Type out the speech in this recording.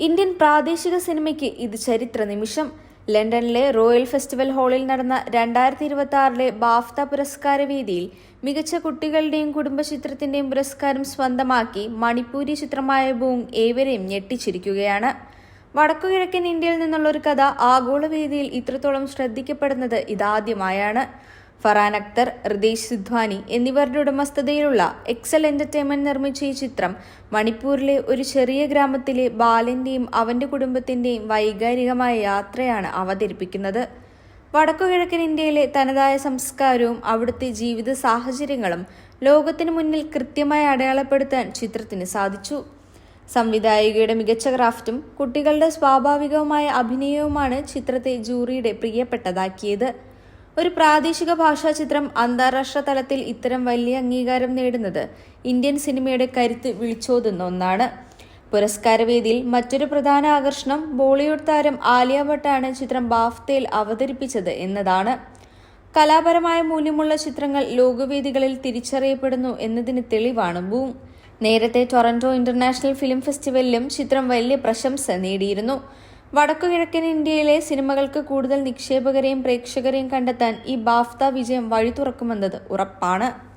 Indian പ്രാദേശിക സിനിമയ്ക്ക് ഇത് ചരിത്ര നിമിഷം. ലണ്ടനിലെ റോയൽ ഫെസ്റ്റിവൽ ഹാളിൽ നടന്ന 2026 ബാഫ്ത പുരസ്കാര വേദിയിൽ മികച്ച കുട്ടികളുടെയും കുടുംബചിത്രത്തിന്റെയും പുരസ്കാരം സ്വന്തമാക്കി മണിപ്പൂരി ചിത്രമായ ബൂങ് ഏവരെയും ഞെട്ടിച്ചിരിക്കുകയാണ്. വടക്കുകിഴക്കൻ ഇന്ത്യയിൽ നിന്നുള്ള ഒരു കഥ ആഗോളവേദിയിൽ ഇത്രത്തോളം ശ്രദ്ധിക്കപ്പെടുന്നത് ഇതാദ്യമായാണ്. ഫറാൻ അക്തർ, റിതേഷ് സിധ്വാനി എന്നിവരുടെ ഉടമസ്ഥതയിലുള്ള എക്സൽ എന്റർടൈൻമെന്റ് നിർമ്മിച്ച ഈ ചിത്രം മണിപ്പൂരിലെ ഒരു ചെറിയ ഗ്രാമത്തിലെ ബാലന്റെയും അവന്റെ കുടുംബത്തിന്റെയും വൈകാരികമായ യാത്രയാണ് അവതരിപ്പിക്കുന്നത്. വടക്കുകിഴക്കൻ ഇന്ത്യയിലെ തനതായ സംസ്കാരവും അവിടുത്തെ ജീവിത സാഹചര്യങ്ങളും ലോകത്തിനു മുന്നിൽ കൃത്യമായി അടയാളപ്പെടുത്താൻ ചിത്രത്തിന് സാധിച്ചു. സംവിധായികയുടെ മികച്ച ക്രാഫ്റ്റും കുട്ടികളുടെ സ്വാഭാവികവുമായ അഭിനയവുമാണ് ചിത്രത്തെ ജൂറിയുടെ പ്രിയപ്പെട്ടതാക്കിയത്. ഒരു പ്രാദേശിക ഭാഷാ ചിത്രം അന്താരാഷ്ട്ര തലത്തിൽ ഇത്തരം വലിയ അംഗീകാരം നേടുന്നത് ഇന്ത്യൻ സിനിമയുടെ കരുത്ത് വിളിച്ചോതുന്ന ഒന്നാണ്. പുരസ്കാരവേദിയിൽ മറ്റൊരു പ്രധാന ആകർഷണം ബോളിവുഡ് താരം ആലിയ ഭട്ടാണ് ചിത്രം ബാഫ്തയിൽ അവതരിപ്പിച്ചത് എന്നതാണ്. കലാപരമായ മൂല്യമുള്ള ചിത്രങ്ങൾ ലോകവേദികളിൽ തിരിച്ചറിയപ്പെടുന്നു എന്നതിന് തെളിവാണ് ബൂങ്. നേരത്തെ ടൊറന്റോ ഇന്റർനാഷണൽ ഫിലിം ഫെസ്റ്റിവലിലും ചിത്രം വലിയ പ്രശംസ നേടിയിരുന്നു. വടക്കുകിഴക്കൻ ഇന്ത്യയിലെ സിനിമകൾക്ക് കൂടുതൽ നിക്ഷേപകരെയും പ്രേക്ഷകരെയും കണ്ടെത്താൻ ഈ ബാഫ്ത വിജയം വഴി തുറക്കുമെന്നത് ഉറപ്പാണ്.